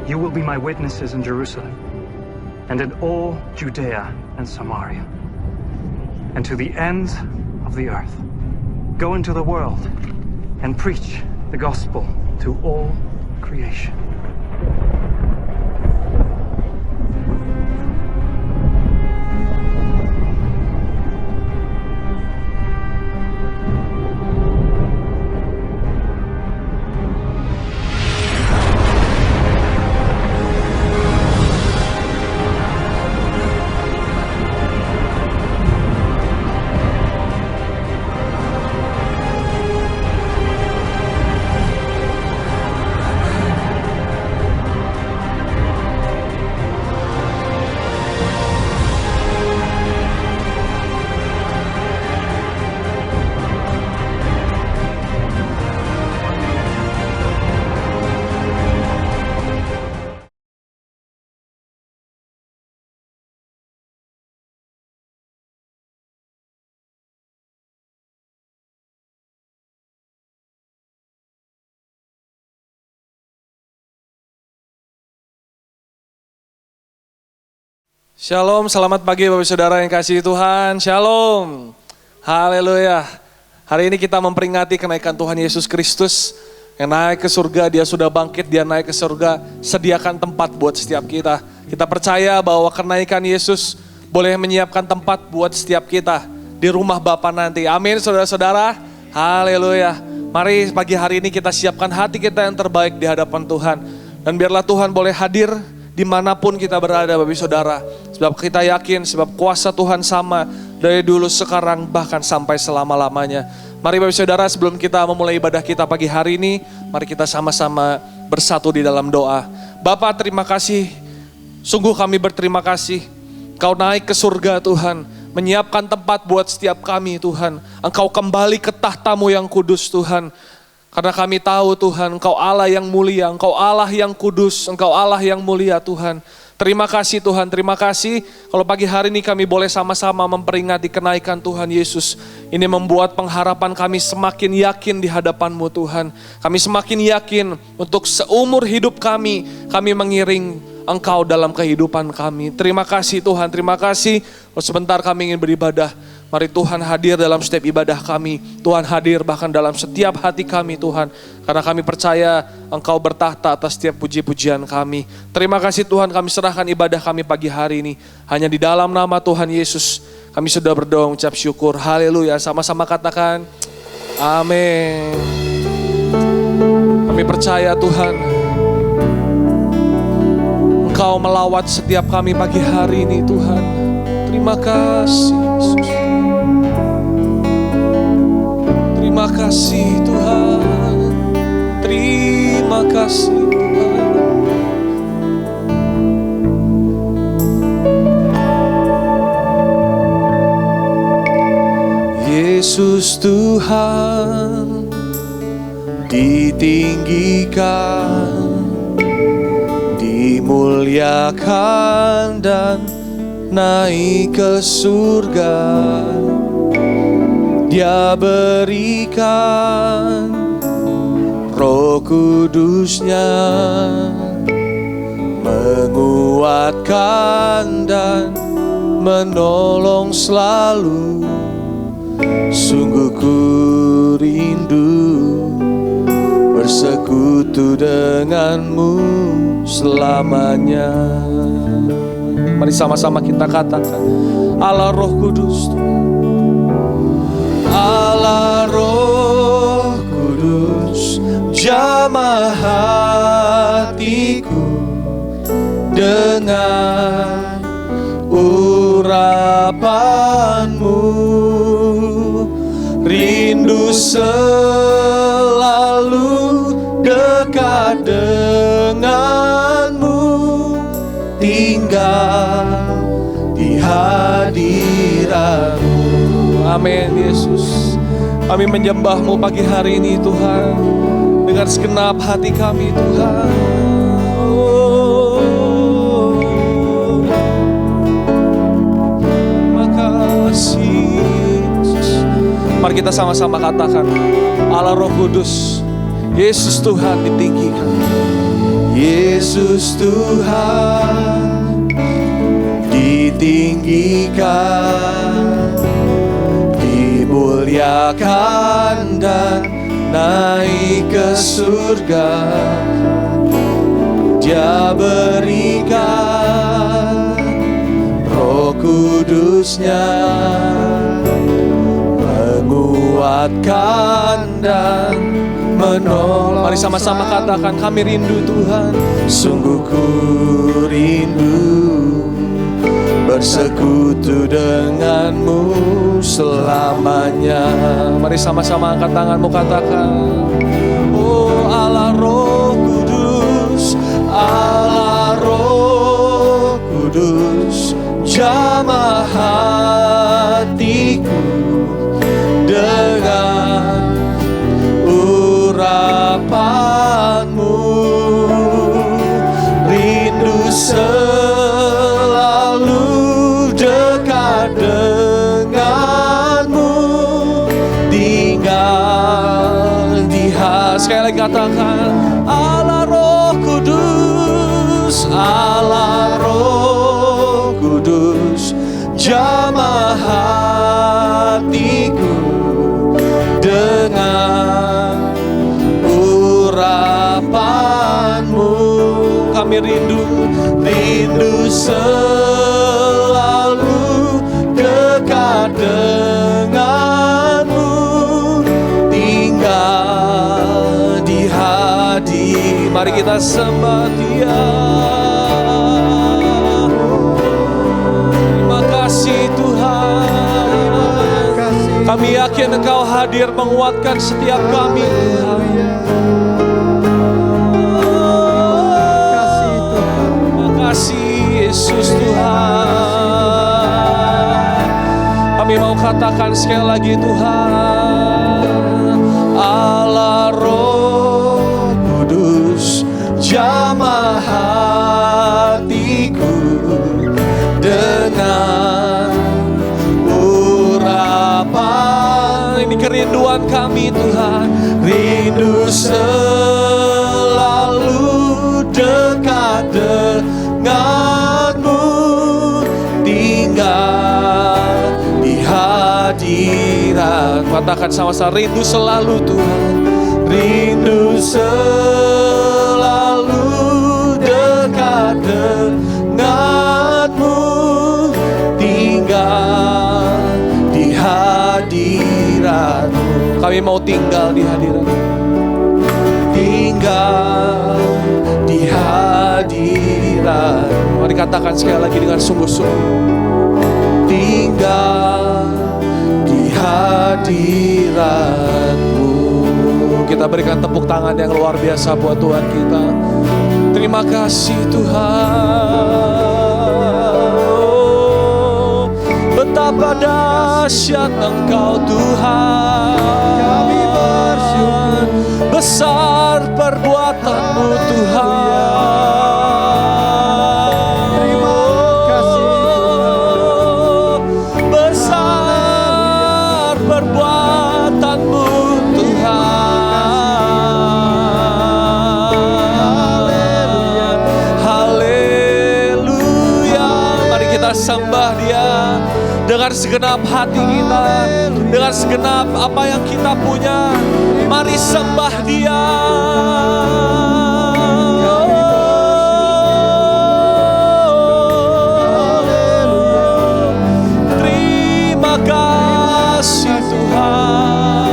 You will be my witnesses in Jerusalem, and in all Judea and Samaria, and to the ends of the earth. Go into the world and preach the gospel to all creation. Shalom, selamat pagi Bapak Saudara yang kasih Tuhan. Shalom, haleluya. Hari ini kita memperingati kenaikan Tuhan Yesus Kristus yang naik ke surga. Dia sudah bangkit, dia naik ke surga. Sediakan tempat buat setiap kita. Kita percaya bahwa kenaikan Yesus boleh menyiapkan tempat buat setiap kita di rumah Bapa nanti. Amin saudara-saudara, haleluya. Mari pagi hari ini kita siapkan hati kita yang terbaik di hadapan Tuhan. Dan biarlah Tuhan boleh hadir dimanapun kita berada Bapak Saudara. Sebab kita yakin, sebab kuasa Tuhan sama dari dulu, sekarang, bahkan sampai selama-lamanya. Mari Bapak Saudara, sebelum kita memulai ibadah kita pagi hari ini, mari kita sama-sama bersatu di dalam doa. Bapa, terima kasih, sungguh kami berterima kasih. Kau naik ke surga Tuhan, menyiapkan tempat buat setiap kami Tuhan. Engkau kembali ke tahta-Mu yang kudus Tuhan. Karena kami tahu Tuhan, Engkau Allah yang mulia, Engkau Allah yang kudus, Engkau Allah yang mulia Tuhan. Terima kasih Tuhan, terima kasih kalau pagi hari ini kami boleh sama-sama memperingati kenaikan Tuhan Yesus. Ini membuat pengharapan kami semakin yakin di hadapan-Mu Tuhan. Kami semakin yakin untuk seumur hidup kami mengiring Engkau dalam kehidupan kami. Terima kasih Tuhan, terima kasih. Sebentar kami ingin beribadah. Mari Tuhan hadir dalam setiap ibadah kami. Tuhan hadir bahkan dalam setiap hati kami Tuhan. Karena kami percaya Engkau bertahta atas setiap puji-pujian kami. Terima kasih Tuhan, kami serahkan ibadah kami pagi hari ini. Hanya di dalam nama Tuhan Yesus kami sudah berdoa mengucap syukur. Haleluya, sama-sama katakan amin. Kami percaya Tuhan, Engkau melawat setiap kami pagi hari ini Tuhan. Terima kasih Yesus. Terima kasih Tuhan. Terima kasih Tuhan. Yesus Tuhan, ditinggikan, dimuliakan dan naik ke surga. Dia berikan Roh Kudus-Nya, menguatkan dan menolong selalu. Sungguh ku rindu bersekutu denganmu selamanya. Mari sama-sama kita katakan, Allah Roh Kudus, Allah Roh Kudus, jamah hatiku dengan urapanmu. Rindu selalu dekat denganmu, tinggal di hadiratmu. Amin Yesus. Kami menyembah-Mu pagi hari ini Tuhan, dengan segenap hati kami Tuhan. Makasih Yesus. Mari kita sama-sama katakan, Allah Roh Kudus, Yesus Tuhan ditinggikan. Yesus Tuhan ditinggikan, dimuliakan dan naik ke surga. Dia berikan Roh Kudus-Nya, menguatkan dan menolong. Mari sama-sama katakan, kami rindu Tuhan. Sungguh ku rindu bersekutu denganmu selamanya. Mari sama-sama angkat tanganmu, katakan, oh Allah Roh Kudus, Allah Roh Kudus, jamah hatiku dengan urapanmu. Rindu selalu dekat denganmu, tinggal di hati. Sekali lagi katakan, Allah Roh Kudus, Allah Roh Kudus, jamah hatiku dengan urapanmu. Kami rindu selalu dekat denganmu, tinggal di hadirat. Mari kita sembah Dia. Terima kasih Tuhan. Kami yakin Engkau hadir menguatkan setiap kami Tuhan. Terima kasih Yesus Tuhan. Kami mau katakan sekali lagi Tuhan, Allah Roh Kudus, jamah hatiku dengan urapan. Ini kerinduan kami Tuhan, rindu selalu dekat denganmu, tinggal di hadirat. Katakan sama-sama, rindu selalu Tuhan, rindu selalu dekat denganmu, tinggal di hadirat-Mu. Kami mau tinggal di hadirat-Mu, tinggal di hadirat. Mari katakan sekali lagi dengan sungguh-sungguh, tinggal di hadirat-Mu. Kita berikan tepuk tangan yang luar biasa buat Tuhan kita. Terima kasih Tuhan. Betapa dahsyat Engkau Tuhan. Kami bersyukur. Besar perbuatan-Mu Tuhan. Terima kasih Tuhan. Besar perbuatan-Mu Tuhan. Haleluya. Mari kita sembah Dia dengan segenap hati kita, dengan segenap apa yang kita punya. Mari sembah Dia. Terima kasih Tuhan.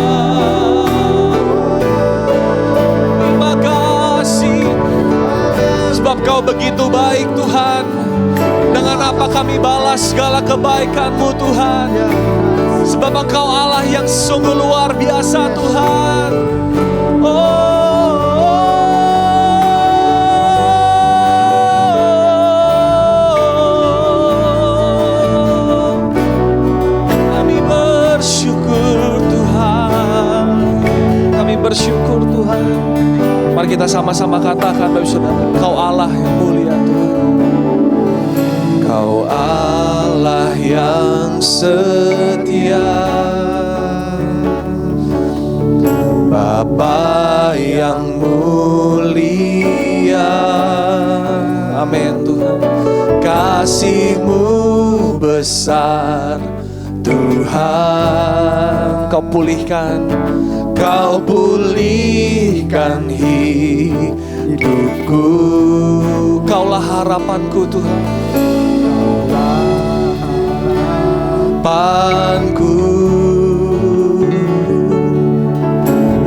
Terima kasih sebab Kau begitu baik Tuhan. Dengan apa kami balas segala kebaikan-Mu Tuhan. Sebab Engkau Allah yang sungguh luar biasa Tuhan. Kami bersyukur Tuhan. Kami bersyukur Tuhan. Mari kita sama-sama katakan Bapak Saudara, Engkau Allah yang mulia Tuhan. Kau Allah yang setia, Bapa yang mulia. Amin Tuhan. Kasih-Mu besar Tuhan. Kau pulihkan hidupku. Kaulah harapanku Tuhan. Harapanku,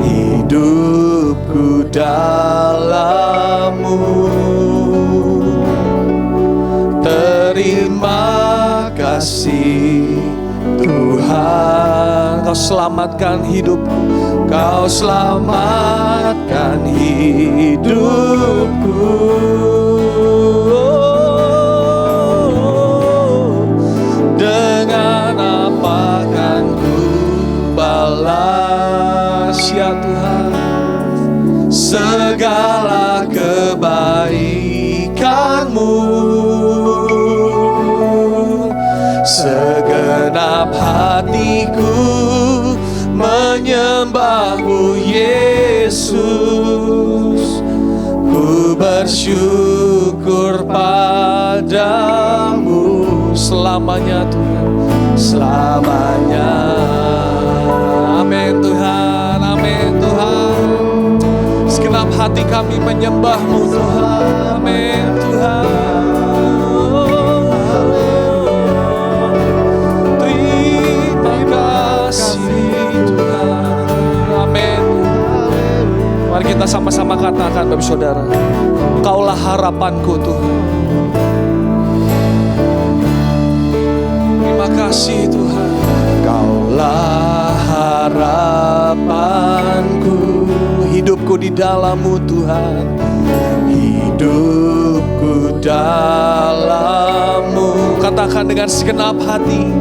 hidupku dalam-Mu. Terima kasih Tuhan. Kau selamatkan hidupku, Kau selamatkan hidupku. Dengan apa kan ku balas ya Tuhan segala kebaikan-Mu. Segenap hatiku menyembah-Mu Yesus. Ku bersyukur padamu selamanya Tuhan, selamanya. Amin Tuhan, amin Tuhan. Segenap hati kami menyembah-Mu Tuhan. Amin Tuhan. Terima kasih Tuhan. Amin. Mari kita sama-sama katakan Bapak Saudara, Engkaulah harapanku Tuhan. Terima kasih Tuhan. Kaulah harapanku, hidupku di dalam-Mu Tuhan. Hidupku dalam-Mu. Katakan dengan segenap hati.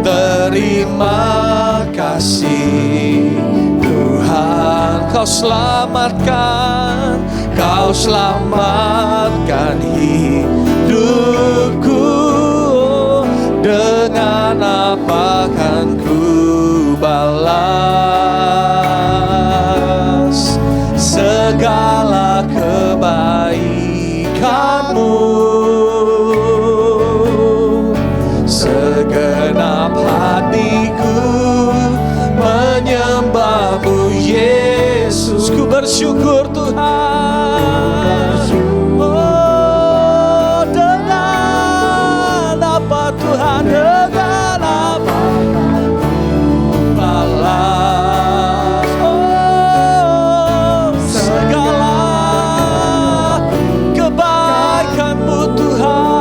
Terima kasih Tuhan. Kau selamatkan hidupku. Dengan apa kan ku balas segala kebaikan-Mu. Segenap hatiku menyembah-Mu Yesus. Ku bersyukur Tuhan. Oh, dengan apa Tuhan, dengan apa balas segala kebaikan-Mu Tuhan.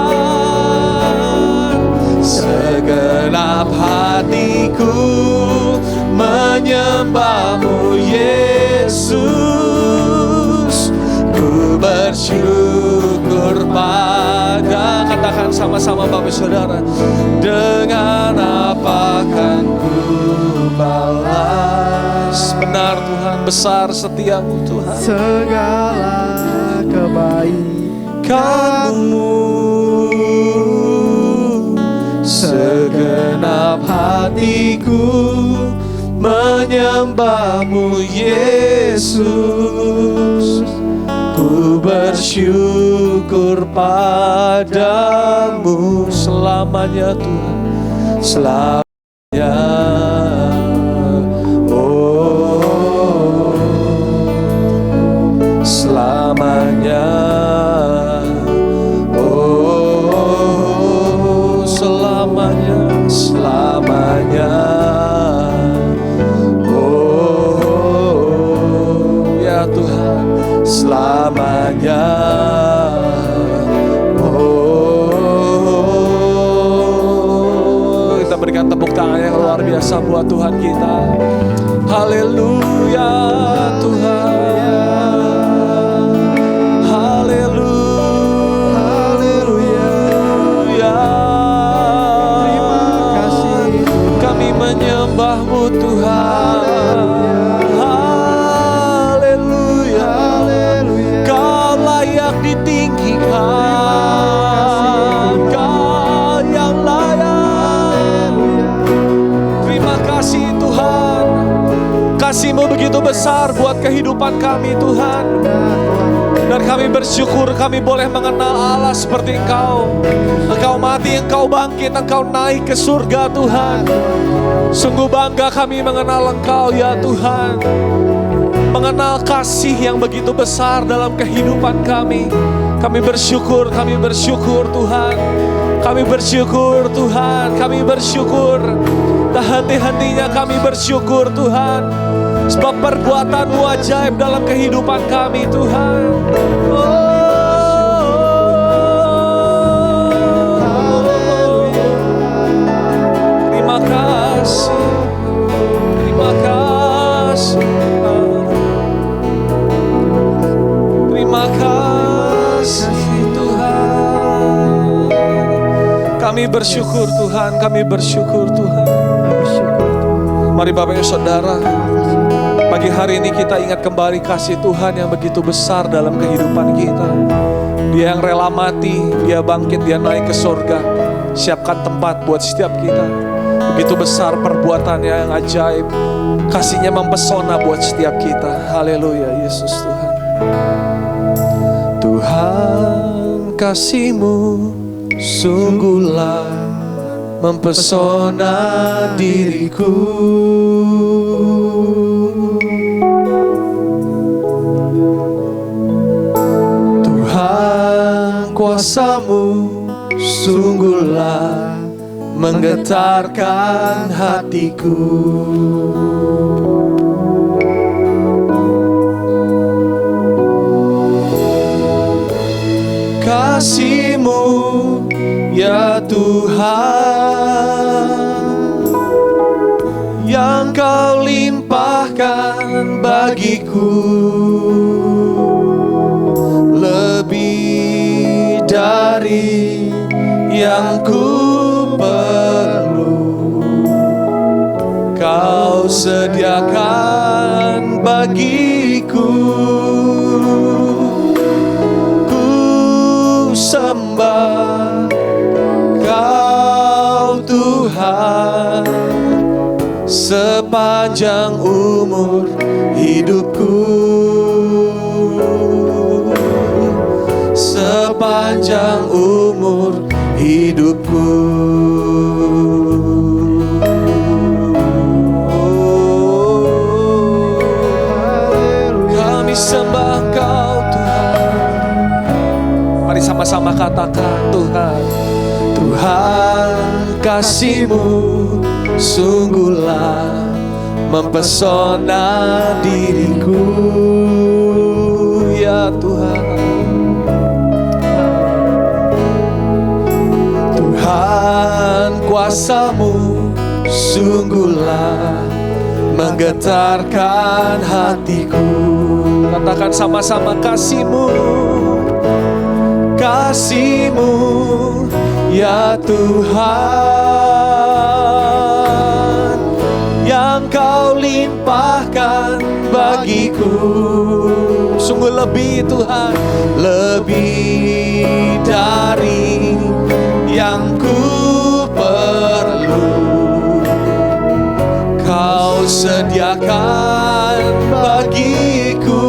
Segenap hatiku menyembah-Mu Yesus. Ku bersyukur pada, katakan sama-sama Bapak Saudara, dengan apa kan ku balas. Benar Tuhan, dan besar setiamu Tuhan. Segala kebaikan-Mu, segenap hatiku menyembah-Mu Yesus. Ku bersyukur padamu selamanya Tuhan, selamanya. Oh, selamanya. Oh, selamanya, selamanya. Oh, ya Tuhan, selamanya. Oh, kita berikan tepuk tangan yang luar biasa buat Tuhan kita. Haleluya Tuhan. Haleluya. Terima kasih Kami menyembah-Mu Tuhan. Ditinggikan, Kau yang layak. Terima kasih Tuhan, kasih-Mu begitu besar buat kehidupan kami Tuhan. Dan kami bersyukur kami boleh mengenal Allah seperti Engkau. Engkau mati, Engkau bangkit, Engkau naik ke surga Tuhan. Sungguh bangga kami mengenal Engkau ya Tuhan. Mengenal kasih yang begitu besar dalam kehidupan kami. Kami bersyukur Tuhan. Kami bersyukur Tuhan. Kami bersyukur. Tak henti-hentinya kami bersyukur Tuhan. Sebab perbuatan-Mu ajaib dalam kehidupan kami Tuhan. Terima kasih. Terima kasih. Terima kasih Tuhan. Kami bersyukur Tuhan, kami bersyukur Tuhan. Mari Bapak Ibu Saudara, pagi hari ini kita ingat kembali kasih Tuhan yang begitu besar dalam kehidupan kita. Dia yang rela mati, Dia bangkit, Dia naik ke surga. Siapkan tempat buat setiap kita. Begitu besar perbuatannya yang ajaib. Kasih-Nya mempesona buat setiap kita. Haleluya Yesus Tuhan. Tuhan, kasih-Mu sungguhlah mempesona diriku. Tuhan, kuasa-Mu sungguhlah menggetarkan hatiku. Kasih-Mu ya Tuhan, yang Kau limpahkan bagiku, lebih dari yang ku perlu. Kau sediakan bagiku. Sembah Kau Tuhan sepanjang umur hidupku, sepanjang umur hidupku. Kami sembah Kau Tuhan. Mari sama-sama katakan Tuhan. Tuhan, kasih-Mu sungguhlah mempesona diriku ya Tuhan. Tuhan, kuasa-Mu sungguhlah menggetarkan hatiku. Katakan sama-sama, kasih-Mu, kasih-Mu ya Tuhan, yang Kau limpahkan bagi Sungguh lebih Tuhan, lebih dari yang ku perlu. Kau sediakan bagiku,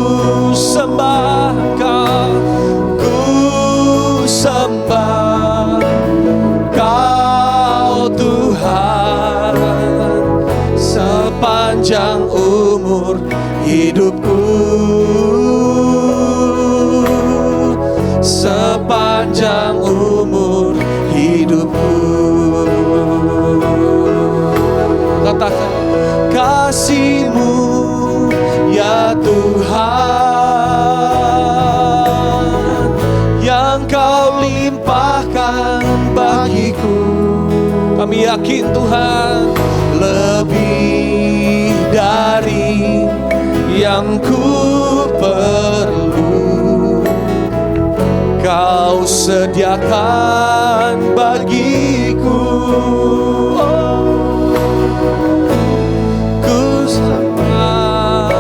sembah Kau, ku sembah Kau Tuhan sepanjang umur hidupku, sepanjang umur hidupku. Katakan, kasih-Mu ya Tuhan yang Kau limpahkan bagiku. Kami yakin Tuhan, lebih dari yang ku perlu Kau sediakan bagiku. Ku sembah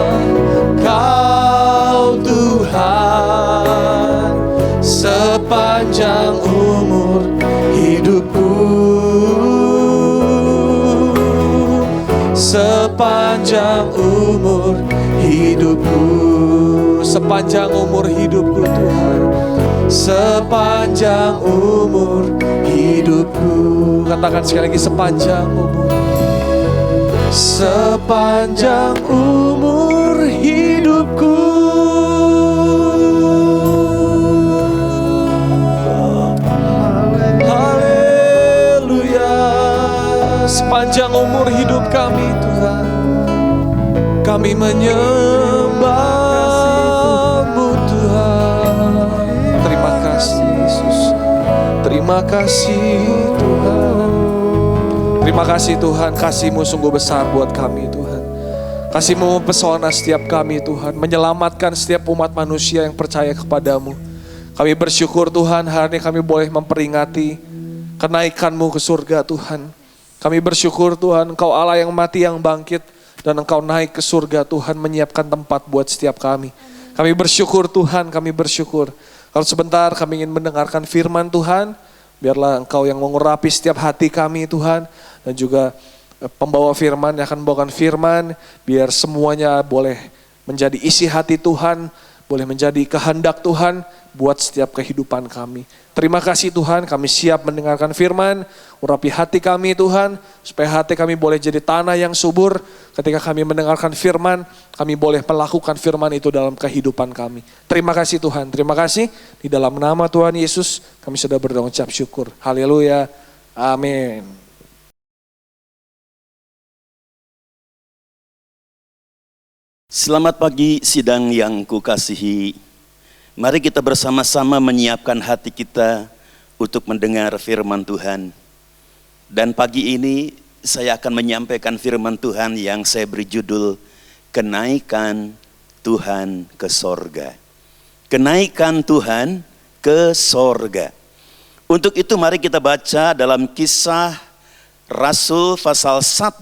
Kau Tuhan sepanjang umur hidupku, sepanjang umur hidupku, sepanjang umur hidupku Tuhan, sepanjang umur hidupku. Katakan sekali lagi, sepanjang umur, sepanjang umur hidupku. Haleluya. Sepanjang umur hidup kami Tuhan, kami menyembah-Mu Tuhan. Terima kasih Yesus, terima kasih Tuhan. Terima kasih Tuhan, kasih-Mu sungguh besar buat kami Tuhan. Kasih-Mu mempesona setiap kami Tuhan, menyelamatkan setiap umat manusia yang percaya kepadamu. Kami bersyukur Tuhan, hari ini kami boleh memperingati kenaikan-Mu ke surga Tuhan. Kami bersyukur Tuhan, Engkau Allah yang mati yang bangkit, dan Engkau naik ke surga Tuhan, menyiapkan tempat buat setiap kami. Kami bersyukur Tuhan, kami bersyukur. Kalau sebentar kami ingin mendengarkan firman Tuhan, biarlah Engkau yang mengurapi setiap hati kami Tuhan, dan juga pembawa firman yang akan membawakan firman, biar semuanya boleh menjadi isi hati Tuhan, boleh menjadi kehendak Tuhan buat setiap kehidupan kami. Terima kasih Tuhan, kami siap mendengarkan firman, urapi hati kami Tuhan, supaya hati kami boleh jadi tanah yang subur. Ketika kami mendengarkan firman, kami boleh melakukan firman itu dalam kehidupan kami. Terima kasih Tuhan, terima kasih. Di dalam nama Tuhan Yesus, kami sudah berdoa ucap syukur. Haleluya, amin. Selamat pagi sidang yang kukasihi. Mari kita bersama-sama menyiapkan hati kita untuk mendengar firman Tuhan. Dan pagi ini saya akan menyampaikan firman Tuhan yang saya beri judul Kenaikan Tuhan ke Sorga. Kenaikan Tuhan ke Sorga. Untuk itu mari kita baca dalam Kisah Rasul pasal 1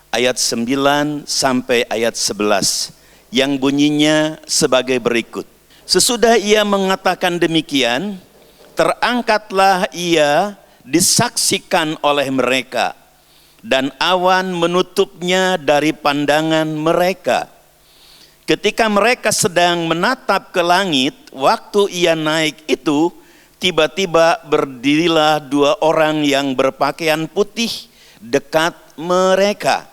ayat 9 sampai ayat 11 yang bunyinya sebagai berikut. Sesudah ia mengatakan demikian, terangkatlah ia disaksikan oleh mereka, dan awan menutupnya dari pandangan mereka. Ketika mereka sedang menatap ke langit, waktu ia naik itu, tiba-tiba berdirilah dua orang yang berpakaian putih dekat mereka,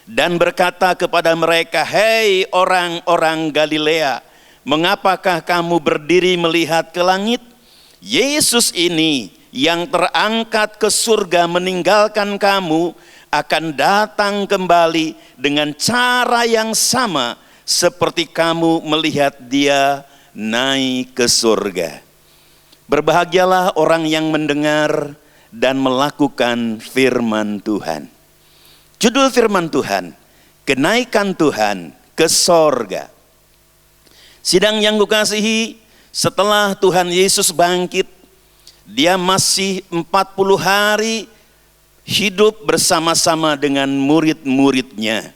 dan berkata kepada mereka, "Hei orang-orang Galilea, mengapakah kamu berdiri melihat ke langit? Yesus ini yang terangkat ke surga meninggalkan kamu akan datang kembali dengan cara yang sama seperti kamu melihat dia naik ke surga." Berbahagialah orang yang mendengar dan melakukan firman Tuhan. Judul firman Tuhan, Kenaikan Tuhan ke Sorga. Sidang yang kukasihi, setelah Tuhan Yesus bangkit, dia masih 40 hari hidup bersama-sama dengan murid-muridnya.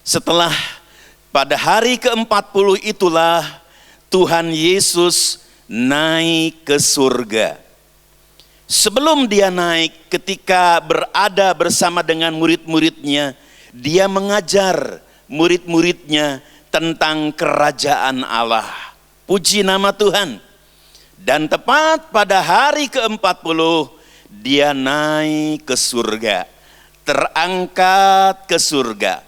Setelah pada hari ke-40 itulah Tuhan Yesus naik ke surga. Sebelum dia naik, ketika berada bersama dengan murid-muridnya, dia mengajar murid-muridnya tentang kerajaan Allah. Puji nama Tuhan. Dan tepat pada hari ke-40, dia naik ke surga, terangkat ke surga.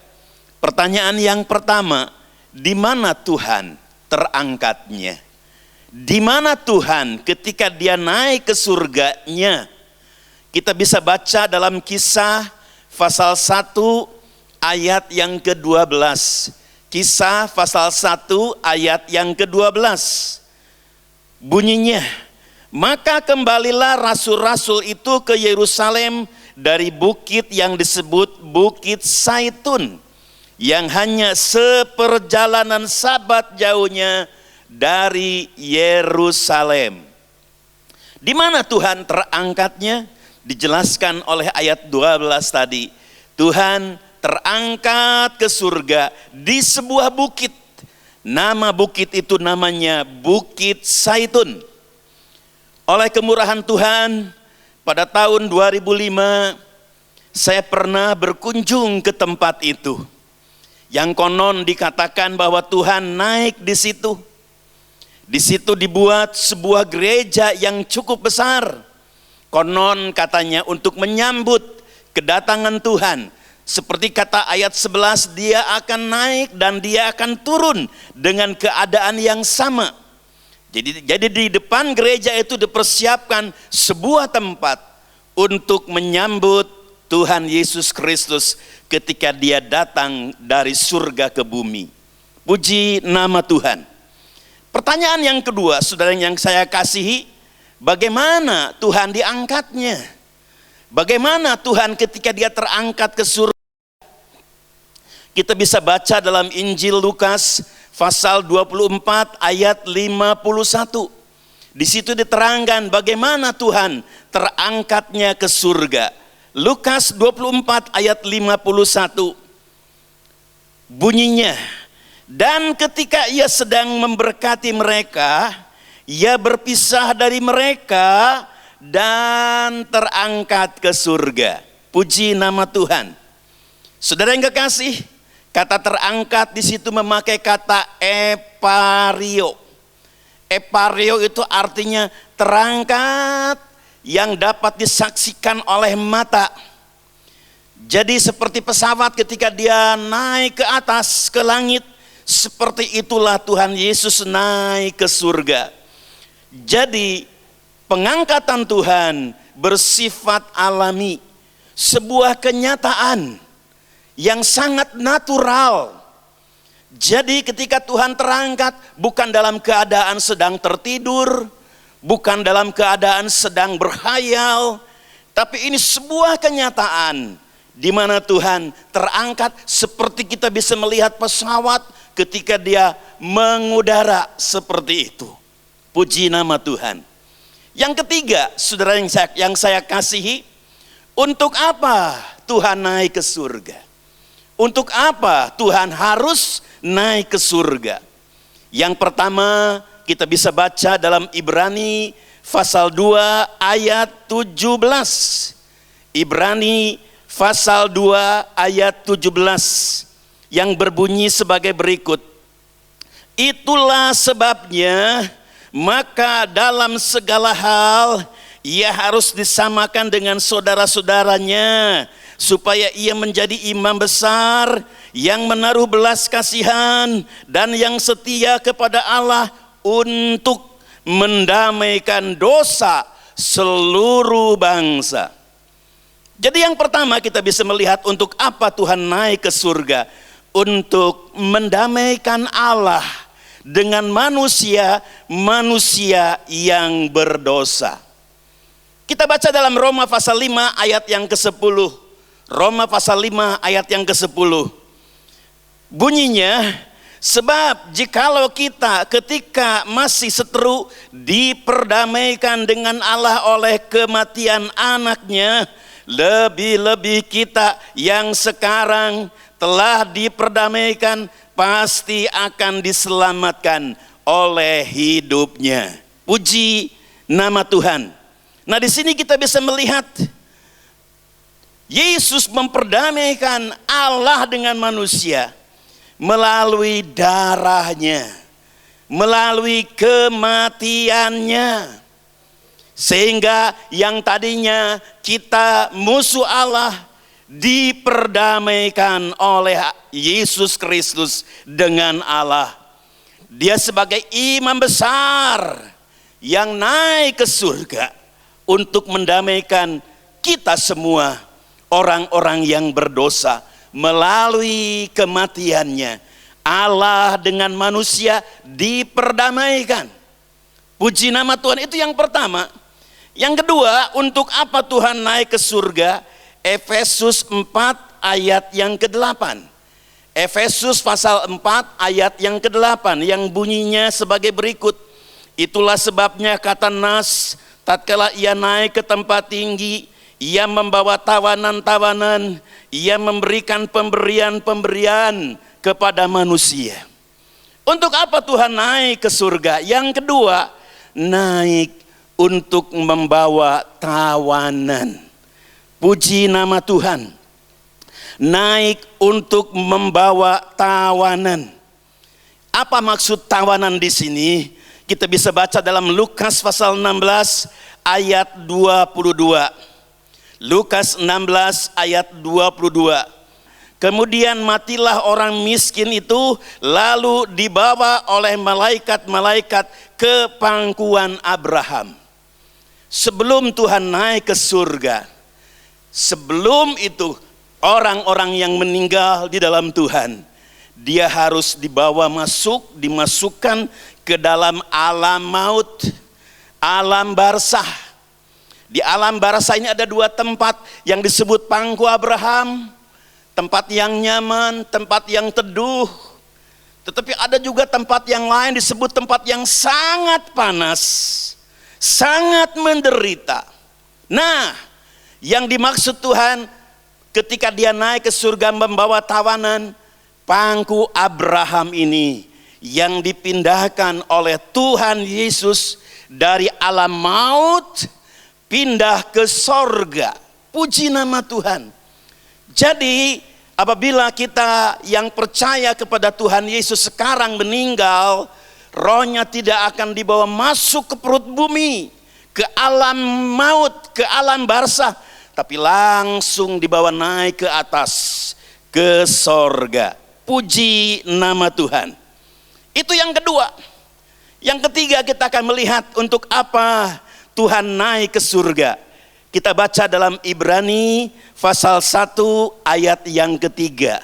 Pertanyaan yang pertama, di mana Tuhan terangkatnya? Di mana Tuhan ketika dia naik ke surganya? Kita bisa baca dalam Kisah pasal 1 ayat yang ke-12. Kisah pasal 1 ayat yang ke-12. Bunyinya, maka kembalilah rasul-rasul itu ke Yerusalem dari bukit yang disebut Bukit Zaitun, yang hanya seperjalanan sabat jauhnya dari Yerusalem. Di mana Tuhan terangkatnya? Dijelaskan oleh ayat 12 tadi. Tuhan terangkat ke surga di sebuah bukit. Nama bukit itu namanya Bukit Zaitun. Oleh kemurahan Tuhan, pada tahun 2005 saya pernah berkunjung ke tempat itu. Yang konon dikatakan bahwa Tuhan naik di situ. Di situ dibuat sebuah gereja yang cukup besar. Konon katanya untuk menyambut kedatangan Tuhan. Seperti kata ayat 11, dia akan naik dan dia akan turun dengan keadaan yang sama. Jadi di depan gereja itu dipersiapkan sebuah tempat untuk menyambut Tuhan Yesus Kristus ketika dia datang dari surga ke bumi. Puji nama Tuhan. Pertanyaan yang kedua, saudara yang saya kasihi, bagaimana Tuhan diangkatnya? Bagaimana Tuhan ketika dia terangkat ke surga? Kita bisa baca dalam Injil Lukas pasal 24 ayat 51. Di situ diterangkan bagaimana Tuhan terangkatnya ke surga. Lukas 24 ayat 51. Bunyinya, dan ketika ia sedang memberkati mereka, ia berpisah dari mereka dan terangkat ke surga. Puji nama Tuhan. Saudara yang kekasih, kata terangkat di situ memakai kata epario. Epario itu artinya terangkat yang dapat disaksikan oleh mata. Jadi seperti pesawat ketika dia naik ke atas ke langit, seperti itulah Tuhan Yesus naik ke surga. Jadi pengangkatan Tuhan bersifat alami, sebuah kenyataan yang sangat natural. Jadi ketika Tuhan terangkat bukan dalam keadaan sedang tertidur, bukan dalam keadaan sedang berhayal, tapi ini sebuah kenyataan di mana Tuhan terangkat seperti kita bisa melihat pesawat ketika dia mengudara seperti itu. Puji nama Tuhan. Yang ketiga, saudara yang saya kasihi, untuk apa Tuhan naik ke surga? Untuk apa Tuhan harus naik ke surga? Yang pertama, kita bisa baca dalam Ibrani pasal 2 ayat 17. Ibrani pasal 2 ayat 17 yang berbunyi sebagai berikut. Itulah sebabnya maka dalam segala hal ia harus disamakan dengan saudara-saudaranya, supaya ia menjadi imam besar yang menaruh belas kasihan dan yang setia kepada Allah untuk mendamaikan dosa seluruh bangsa. Jadi yang pertama kita bisa melihat untuk apa Tuhan naik ke surga. Untuk mendamaikan Allah dengan manusia yang berdosa. Kita baca dalam Roma pasal 5 ayat yang ke-10. Roma pasal 5 ayat yang ke-10. Bunyinya, sebab jikalau kita ketika masih seteru diperdamaikan dengan Allah oleh kematian anaknya, lebih-lebih kita yang sekarang telah diperdamaikan pasti akan diselamatkan oleh hidupnya. Puji nama Tuhan. Nah, di sini kita bisa melihat Yesus memperdamaikan Allah dengan manusia melalui darahnya, melalui kematiannya. Sehingga yang tadinya kita musuh Allah diperdamaikan oleh Yesus Kristus dengan Allah. Dia sebagai imam besar yang naik ke surga untuk mendamaikan kita semua, orang-orang yang berdosa. Melalui kematiannya, Allah dengan manusia diperdamaikan. Puji nama Tuhan, itu yang pertama. Yang kedua, untuk apa Tuhan naik ke surga? Efesus 4 ayat yang ke-8. Efesus pasal 4 ayat yang ke-8 yang bunyinya sebagai berikut. Itulah sebabnya kata Nas, tatkala ia naik ke tempat tinggi, ia membawa tawanan-tawanan, ia memberikan pemberian-pemberian kepada manusia. Untuk apa Tuhan naik ke surga? Yang kedua, naik untuk membawa tawanan. Puji nama Tuhan. Naik untuk membawa tawanan. Apa maksud tawanan di sini? Kita bisa baca dalam Lukas pasal 16 ayat 22. Lukas 16 ayat 22. Kemudian matilah orang miskin itu, lalu dibawa oleh malaikat-malaikat ke pangkuan Abraham. Sebelum Tuhan naik ke surga, sebelum itu orang-orang yang meninggal di dalam Tuhan, dia harus dimasukkan ke dalam alam maut, alam barzah. Di alam barzah ini ada dua tempat yang disebut pangku Abraham, tempat yang nyaman, tempat yang teduh. Tetapi ada juga tempat yang lain disebut tempat yang sangat panas, sangat menderita. Nah, yang dimaksud Tuhan ketika dia naik ke surga membawa tawanan, pangku Abraham ini yang dipindahkan oleh Tuhan Yesus dari alam maut pindah ke sorga. Puji nama Tuhan. Jadi apabila kita yang percaya kepada Tuhan Yesus sekarang meninggal, rohnya tidak akan dibawa masuk ke perut bumi, ke alam maut, ke alam barzah, tapi langsung dibawa naik ke atas, ke sorga. Puji nama Tuhan. Itu yang kedua. Yang ketiga, kita akan melihat untuk apa Tuhan naik ke surga. Kita baca dalam Ibrani pasal 1 ayat yang ketiga.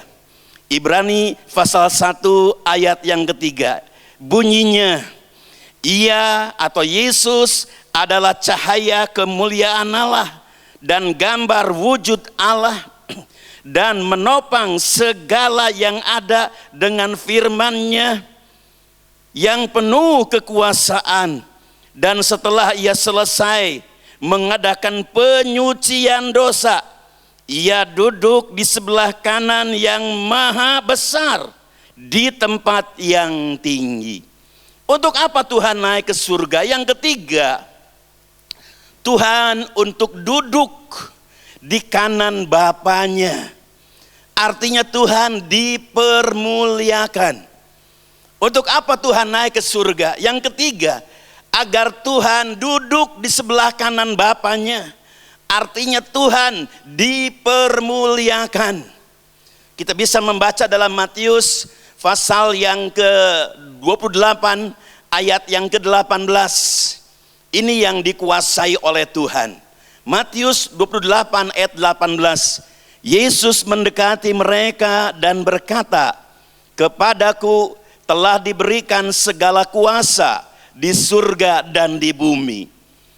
Ibrani pasal 1 ayat yang ketiga. Bunyinya, ia atau Yesus adalah cahaya kemuliaan Allah dan gambar wujud Allah, dan menopang segala yang ada dengan firman-Nya yang penuh kekuasaan. Dan setelah ia selesai mengadakan penyucian dosa, ia duduk di sebelah kanan yang maha besar di tempat yang tinggi. Untuk apa Tuhan naik ke surga? Yang ketiga, Tuhan untuk duduk di kanan Bapanya. Artinya Tuhan dipermuliakan. Untuk apa Tuhan naik ke surga? Yang ketiga, agar Tuhan duduk di sebelah kanan Bapanya. Artinya Tuhan dipermuliakan. Kita bisa membaca dalam Matius pasal yang ke-28 ayat yang ke-18. Ini yang dikuasai oleh Tuhan. Matius 28 ayat 18. Yesus mendekati mereka dan berkata, "Kepadaku telah diberikan segala kuasa di surga dan di bumi."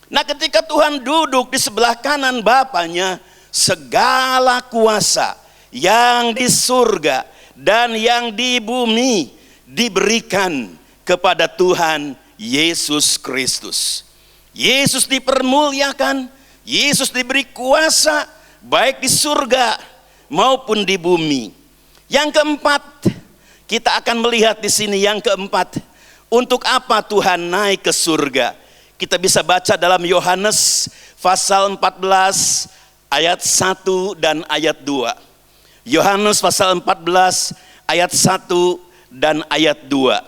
Nah, ketika Tuhan duduk di sebelah kanan Bapanya, segala kuasa yang di surga dan yang di bumi diberikan kepada Tuhan Yesus Kristus. Yesus dipermuliakan, Yesus diberi kuasa baik di surga maupun di bumi. Yang keempat, kita akan melihat di sini yang keempat, untuk apa Tuhan naik ke surga? Kita bisa baca dalam Yohanes pasal 14 ayat 1 dan ayat 2. Yohanes pasal 14 ayat 1 dan ayat 2.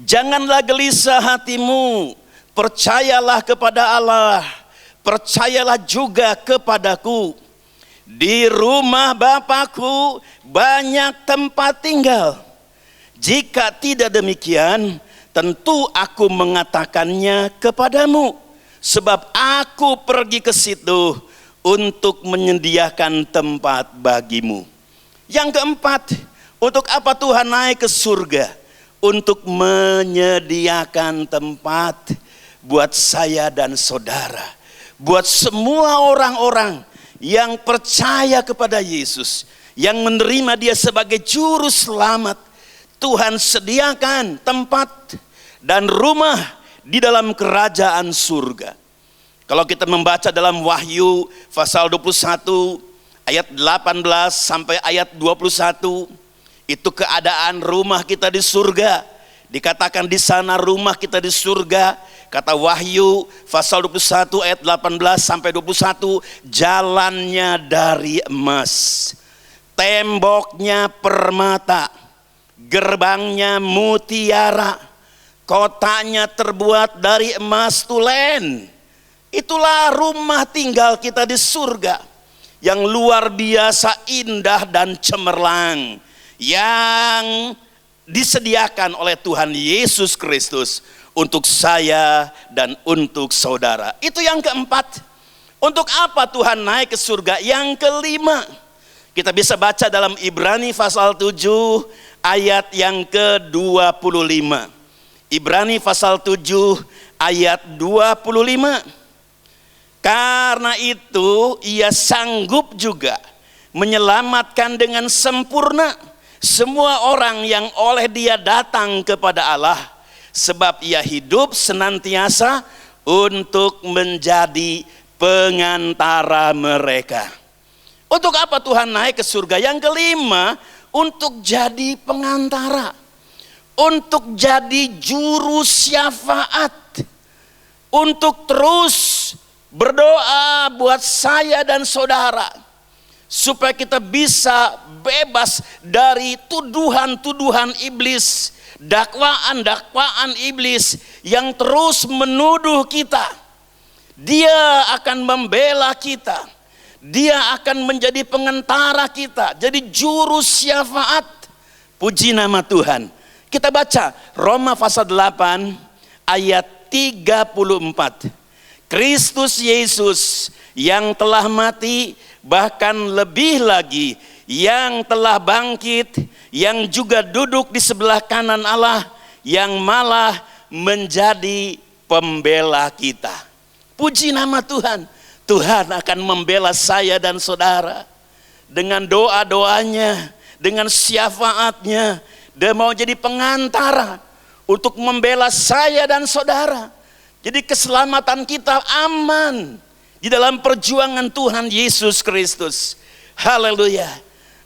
Janganlah gelisah hatimu, percayalah kepada Allah, percayalah juga kepadaku. Di rumah Bapakku banyak tempat tinggal. Jika tidak demikian, tentu aku mengatakannya kepadamu, sebab aku pergi ke situ untuk menyediakan tempat bagimu. Yang keempat, untuk apa Tuhan naik ke surga? Untuk menyediakan tempat buat saya dan saudara, buat semua orang-orang yang percaya kepada Yesus, yang menerima Dia sebagai juru selamat. Tuhan sediakan tempat dan rumah di dalam kerajaan surga. Kalau kita membaca dalam Wahyu pasal 21 ayat 18 sampai ayat 21, itu keadaan rumah kita di surga. Dikatakan di sana rumah kita di surga. Kata Wahyu pasal 21 ayat 18 sampai 21, jalannya dari emas, temboknya permata, gerbangnya mutiara, kotanya terbuat dari emas tulen. Itulah rumah tinggal kita di surga, yang luar biasa indah dan cemerlang, yang disediakan oleh Tuhan Yesus Kristus untuk saya dan untuk saudara. Itu yang keempat. Untuk apa Tuhan naik ke surga? Yang kelima, kita bisa baca dalam Ibrani pasal 7 ayat yang ke-25. Ibrani pasal 7 ayat 25. Karena itu Ia sanggup juga menyelamatkan dengan sempurna semua orang yang oleh Dia datang kepada Allah, sebab Ia hidup senantiasa untuk menjadi pengantara mereka. Untuk apa Tuhan naik ke surga? Yang kelima, untuk jadi pengantara, untuk jadi juru syafaat, untuk terus berdoa buat saya dan saudara, supaya kita bisa bebas dari tuduhan-tuduhan iblis, dakwaan-dakwaan iblis yang terus menuduh kita. Dia akan membela kita, Dia akan menjadi pengantara kita, jadi juru syafaat. Puji nama Tuhan. Kita baca Roma pasal 8 ayat 34. Kristus Yesus yang telah mati, bahkan lebih lagi yang telah bangkit, yang juga duduk di sebelah kanan Allah, yang malah menjadi pembela kita. Puji nama Tuhan. Tuhan akan membela saya dan saudara dengan doa-doanya, dengan syafaatnya. Dia mau jadi pengantara untuk membela saya dan saudara. Jadi keselamatan kita aman di dalam perjuangan Tuhan Yesus Kristus. Haleluya.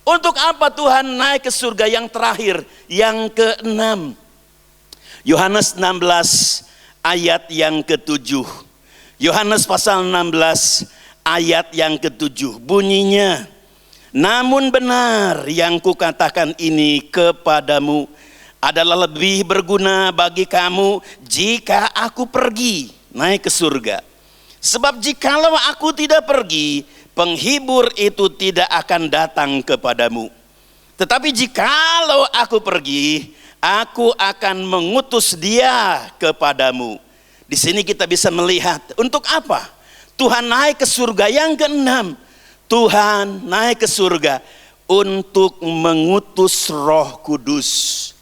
Untuk apa Tuhan naik ke surga? Yang terakhir, yang ke-6. Yohanes 16 ayat yang ke-7. Yohanes pasal 16 ayat yang ke-7. Bunyinya, namun benar yang kukatakan ini kepadamu adalah lebih berguna bagi kamu jika aku pergi naik ke surga. Sebab jikalau aku tidak pergi, penghibur itu tidak akan datang kepadamu. Tetapi jikalau aku pergi, aku akan mengutus Dia kepadamu. Di sini kita bisa melihat untuk apa Tuhan naik ke surga. Yang ke-6, Tuhan naik ke surga untuk mengutus Roh Kudus.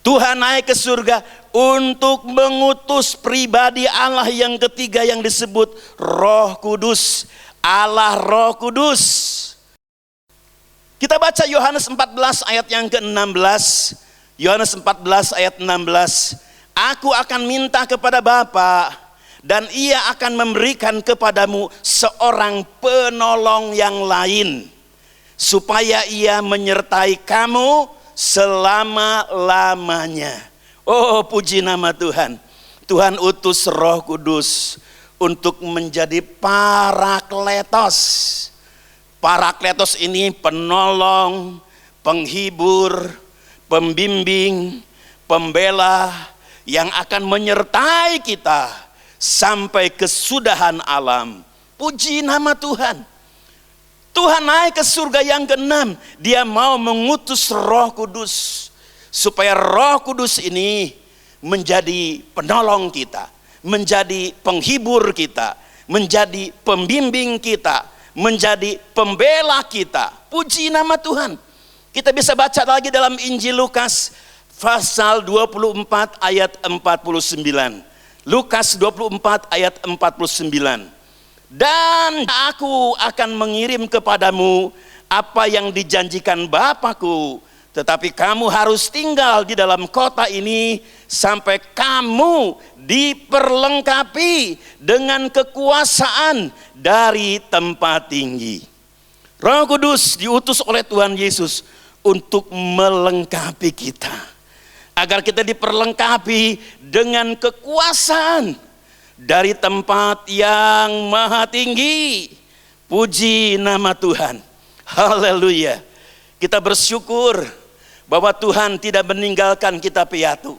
Tuhan naik ke surga untuk mengutus pribadi Allah yang ketiga yang disebut Roh Kudus. Allah Roh Kudus. Kita baca Yohanes 14 ayat yang ke-16. Yohanes 14 ayat 16. Aku akan minta kepada Bapa, dan Ia akan memberikan kepadamu seorang penolong yang lain, supaya Ia menyertai kamu selama-lamanya. Oh, puji nama Tuhan. Tuhan utus Roh Kudus untuk menjadi Parakletos. Parakletos ini penolong, penghibur, pembimbing, pembela yang akan menyertai kita sampai kesudahan alam. Puji nama Tuhan. Tuhan naik ke surga yang ke-6. Dia mau mengutus Roh Kudus supaya Roh Kudus ini menjadi penolong kita, menjadi penghibur kita, menjadi pembimbing kita, menjadi pembela kita. Puji nama Tuhan. Kita bisa baca lagi dalam Injil Lukas pasal 24 ayat 49. Lukas 24 ayat 49. Dan aku akan mengirim kepadamu apa yang dijanjikan Bapakku, tetapi kamu harus tinggal di dalam kota ini sampai kamu diperlengkapi dengan kekuasaan dari tempat tinggi. Roh Kudus diutus oleh Tuhan Yesus untuk melengkapi kita, agar kita diperlengkapi dengan kekuasaan dari tempat yang maha tinggi. Puji nama Tuhan. Haleluya. Kita bersyukur bahwa Tuhan tidak meninggalkan kita piatu.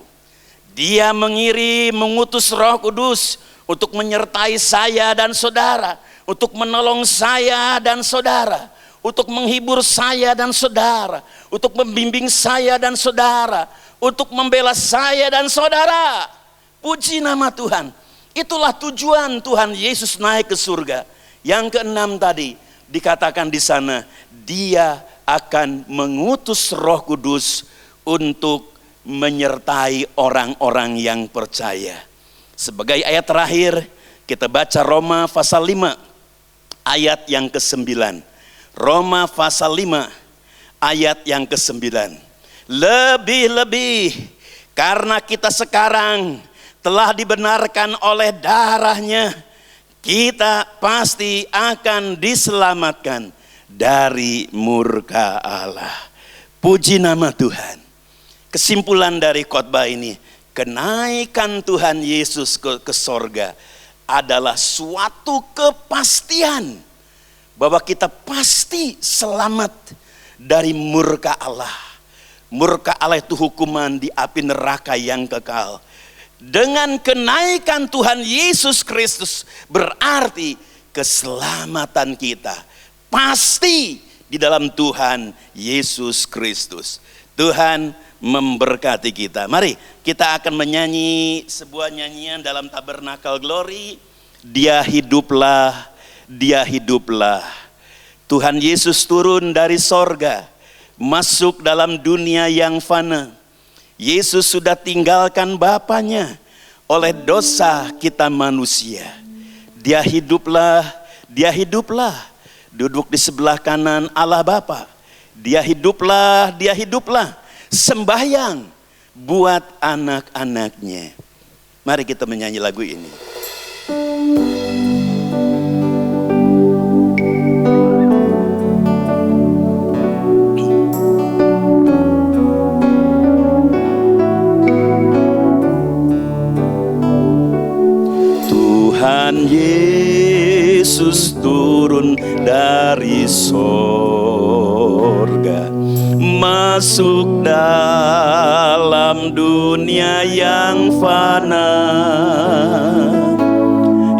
Dia mengutus Roh Kudus untuk menyertai saya dan saudara, untuk menolong saya dan saudara, untuk menghibur saya dan saudara, untuk membimbing saya dan saudara, untuk membela saya dan saudara. Puji nama Tuhan. Itulah tujuan Tuhan Yesus naik ke surga. Yang ke-6 tadi dikatakan di sana, Dia akan mengutus Roh Kudus untuk menyertai orang-orang yang percaya. Sebagai ayat terakhir, kita baca Roma pasal 5 ayat yang ke-9. Roma pasal 5 ayat yang ke-9. Lebih-lebih karena kita sekarang telah dibenarkan oleh darahnya, kita pasti akan diselamatkan dari murka Allah. Puji nama Tuhan. Kesimpulan dari khotbah ini, kenaikan Tuhan Yesus ke sorga adalah suatu kepastian bahwa kita pasti selamat dari murka Allah. Murka Allah itu hukuman di api neraka yang kekal. Dengan kenaikan Tuhan Yesus Kristus berarti keselamatan kita pasti di dalam Tuhan Yesus Kristus. Tuhan memberkati kita. Mari kita akan menyanyi sebuah nyanyian dalam Tabernakel Glory. Dia hiduplah, Dia hiduplah. Tuhan Yesus turun dari sorga, masuk dalam dunia yang fana. Yesus sudah tinggalkan Bapanya oleh dosa kita manusia. Dia hiduplah, Dia hiduplah. Duduk di sebelah kanan Allah Bapa. Dia hiduplah, Dia hiduplah. Sembahyang buat anak-anaknya. Mari kita menyanyi lagu ini. Tuhan Yesus turun dari sorga, masuk dalam dunia yang fana.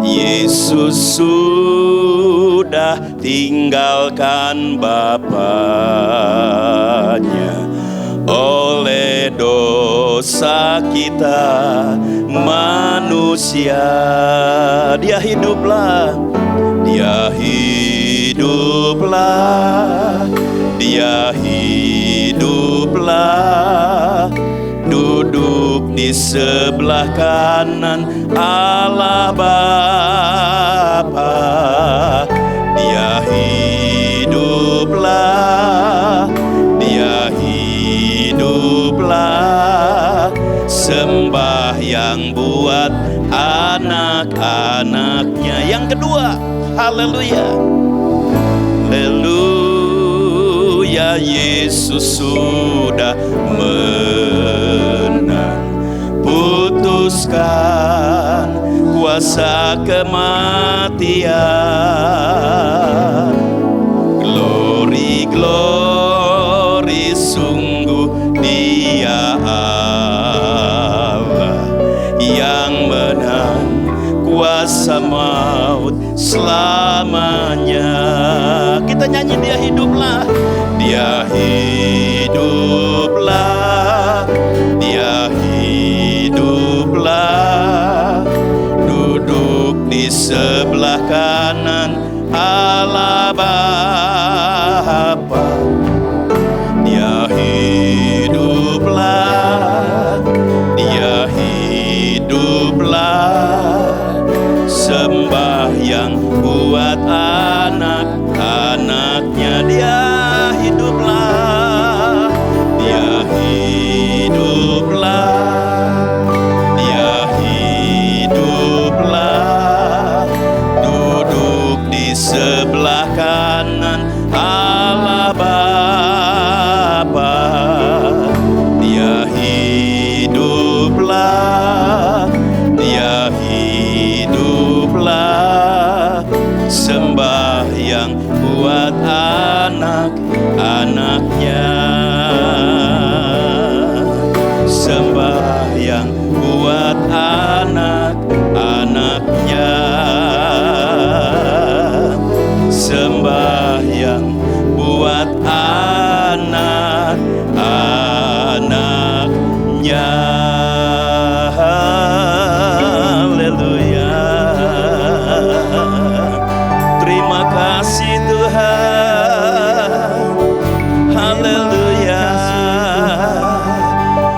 Yesus sudah tinggalkan Bapanya oleh dosa kita manusia. Dia hiduplah, Dia hiduplah, Dia hiduplah. Duduk di sebelah kanan Allah Bapa. Dia hiduplah, Dia hiduplah. Sembahyang buat anak-anaknya. Yang kedua, haleluya, haleluya. ya Yesus sudah menang. Putuskan kuasa kematian. Glory, glory, sungguh Dia Allah yang menang kuasa maut selamanya. Kita nyanyi Dia hiduplah, Dia hiduplah, Dia hiduplah, duduk di sebelah kanan Allah Bapa. Dia hiduplah, Dia hiduplah, sembahyang buat anak-anaknya. Dia hiduplah, Dia hiduplah, Dia hiduplah, duduk di sebelah kanan Allah Bapa. Dia hiduplah, Dia hiduplah, sembahyang buat anak-anaknya, sembahyang buat anak-anaknya, sembahyang buat anak-anaknya. Haleluya. Terima kasih Tuhan. Haleluya.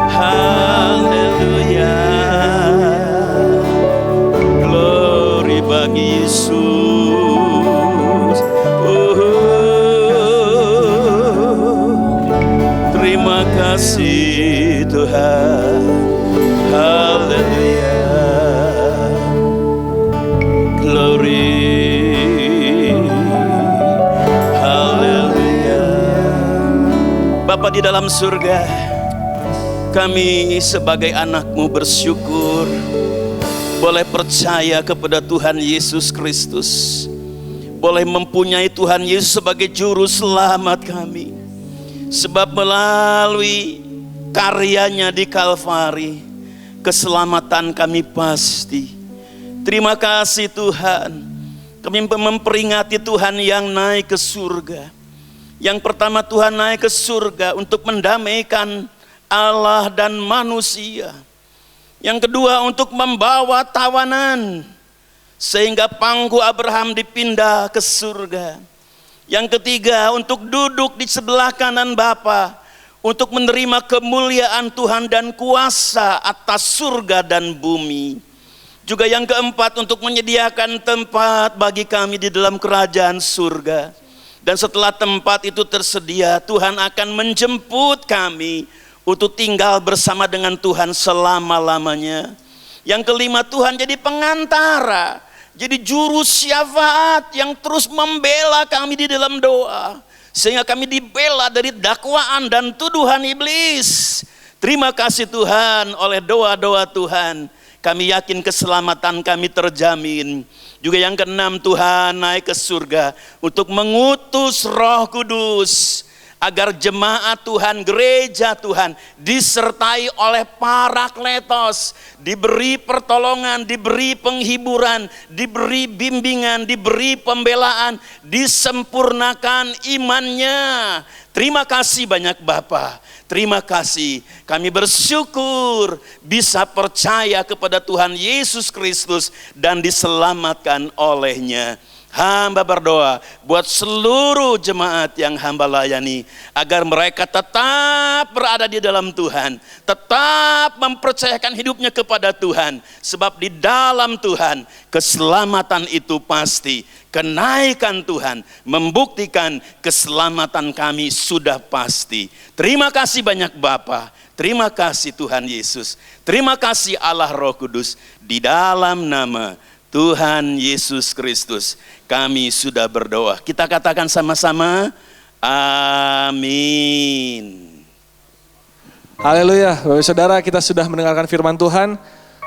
Haleluya. Glory bagi Yesus. Terima kasih Tuhan. Haleluya. Glory. Haleluya. Bapa di dalam surga, kami sebagai anak-Mu bersyukur boleh percaya kepada Tuhan Yesus Kristus, boleh mempunyai Tuhan Yesus sebagai juru selamat kami. Sebab melalui karyanya di Kalvari, keselamatan kami pasti. Terima kasih Tuhan. Kami memperingati Tuhan yang naik ke surga. Yang pertama, Tuhan naik ke surga untuk mendamaikan Allah dan manusia. Yang kedua, untuk membawa tawanan sehingga pangku Abraham dipindah ke surga. Yang ketiga, untuk duduk di sebelah kanan Bapa, untuk menerima kemuliaan Tuhan dan kuasa atas surga dan bumi. Juga yang keempat, untuk menyediakan tempat bagi kami di dalam kerajaan surga. Dan setelah tempat itu tersedia, Tuhan akan menjemput kami untuk tinggal bersama dengan Tuhan selama-lamanya. Yang kelima, Tuhan jadi pengantara, jadi juru syafaat yang terus membela kami di dalam doa, sehingga kami dibela dari dakwaan dan tuduhan iblis. Terima kasih Tuhan, oleh doa-doa Tuhan kami yakin keselamatan kami terjamin. Juga yang keenam, Tuhan naik ke surga untuk mengutus Roh Kudus, agar jemaat Tuhan, gereja Tuhan disertai oleh Parakletos, diberi pertolongan, diberi penghiburan, diberi bimbingan, diberi pembelaan, disempurnakan imannya. Terima kasih banyak Bapa. Terima kasih, kami bersyukur bisa percaya kepada Tuhan Yesus Kristus dan diselamatkan olehnya. Hamba berdoa buat seluruh jemaat yang hamba layani, agar mereka tetap berada di dalam Tuhan, tetap mempercayakan hidupnya kepada Tuhan. Sebab di dalam Tuhan keselamatan itu pasti. Kenaikan Tuhan membuktikan keselamatan kami sudah pasti. Terima kasih banyak Bapa. Terima kasih Tuhan Yesus. Terima kasih Allah Roh Kudus. Di dalam nama Tuhan Yesus Kristus kami sudah berdoa. Kita katakan sama-sama, Amin. Haleluya. Bapak Saudara, kita sudah mendengarkan firman Tuhan.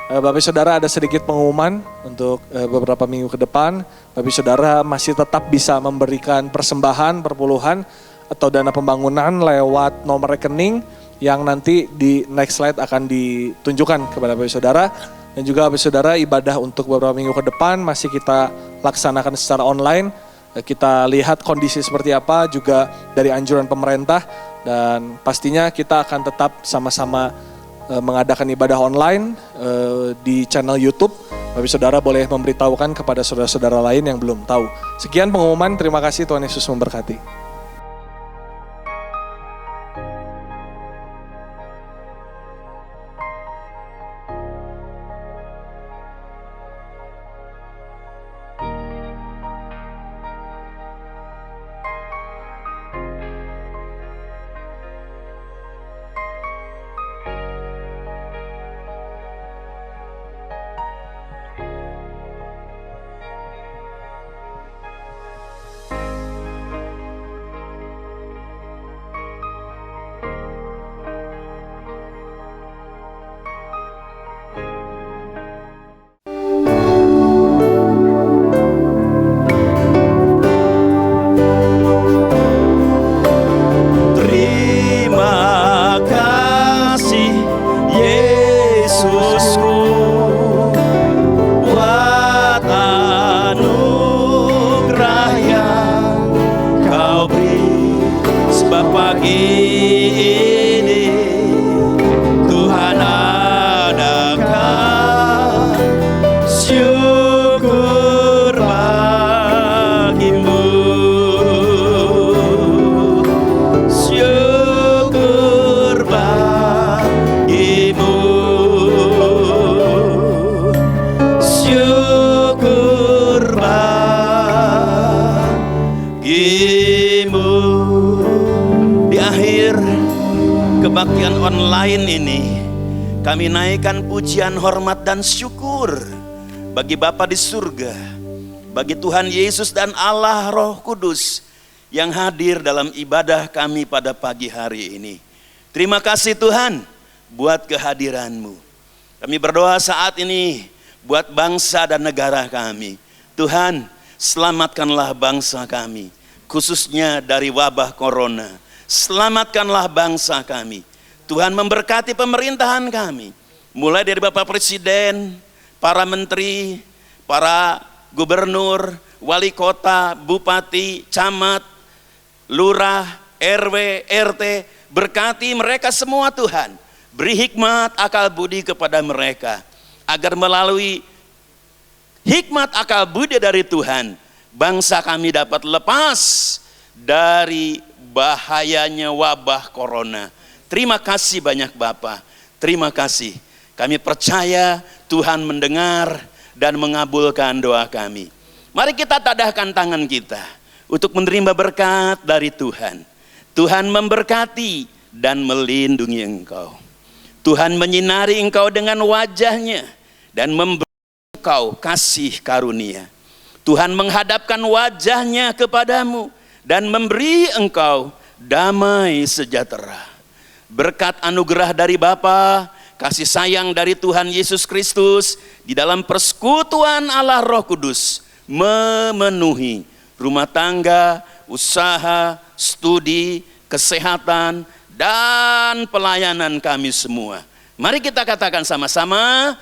Bapak Saudara, ada sedikit pengumuman untuk beberapa minggu ke depan. Bapak Saudara masih tetap bisa memberikan persembahan, perpuluhan atau dana pembangunan lewat nomor rekening yang nanti di next slide akan ditunjukkan kepada Bapak Saudara. Dan juga Bapak Saudara, ibadah untuk beberapa minggu ke depan masih kita laksanakan secara online. Kita lihat kondisi seperti apa juga dari anjuran pemerintah, dan pastinya kita akan tetap sama-sama mengadakan ibadah online di channel YouTube. Bapak Saudara boleh memberitahukan kepada saudara-saudara lain yang belum tahu. Sekian pengumuman, terima kasih, Tuhan Yesus memberkati. Kebaktian online ini kami naikkan pujian, hormat dan syukur bagi Bapa di surga, bagi Tuhan Yesus dan Allah Roh Kudus yang hadir dalam ibadah kami pada pagi hari ini. Terima kasih Tuhan buat kehadiran-Mu. Kami berdoa saat ini buat bangsa dan negara kami. Tuhan, selamatkanlah bangsa kami, khususnya dari wabah corona. Selamatkanlah bangsa kami. Tuhan memberkati pemerintahan kami, mulai dari Bapak Presiden, para menteri, para gubernur, wali kota, bupati, camat, lurah, RW, RT. Berkati mereka semua Tuhan. Beri hikmat akal budi kepada mereka, agar melalui hikmat akal budi dari Tuhan, bangsa kami dapat lepas dari bahayanya wabah corona. Terima kasih banyak Bapa. Terima kasih. Kami percaya Tuhan mendengar dan mengabulkan doa kami. Mari kita tadahkan tangan kita untuk menerima berkat dari Tuhan. Tuhan memberkati dan melindungi engkau. Tuhan menyinari engkau dengan wajahnya dan memberi engkau kasih karunia. Tuhan menghadapkan wajahnya kepadamu dan memberi engkau damai sejahtera. Berkat anugerah dari Bapa, kasih sayang dari Tuhan Yesus Kristus, di dalam persekutuan Allah Roh Kudus, memenuhi rumah tangga, usaha, studi, kesehatan, dan pelayanan kami semua. Mari kita katakan sama-sama,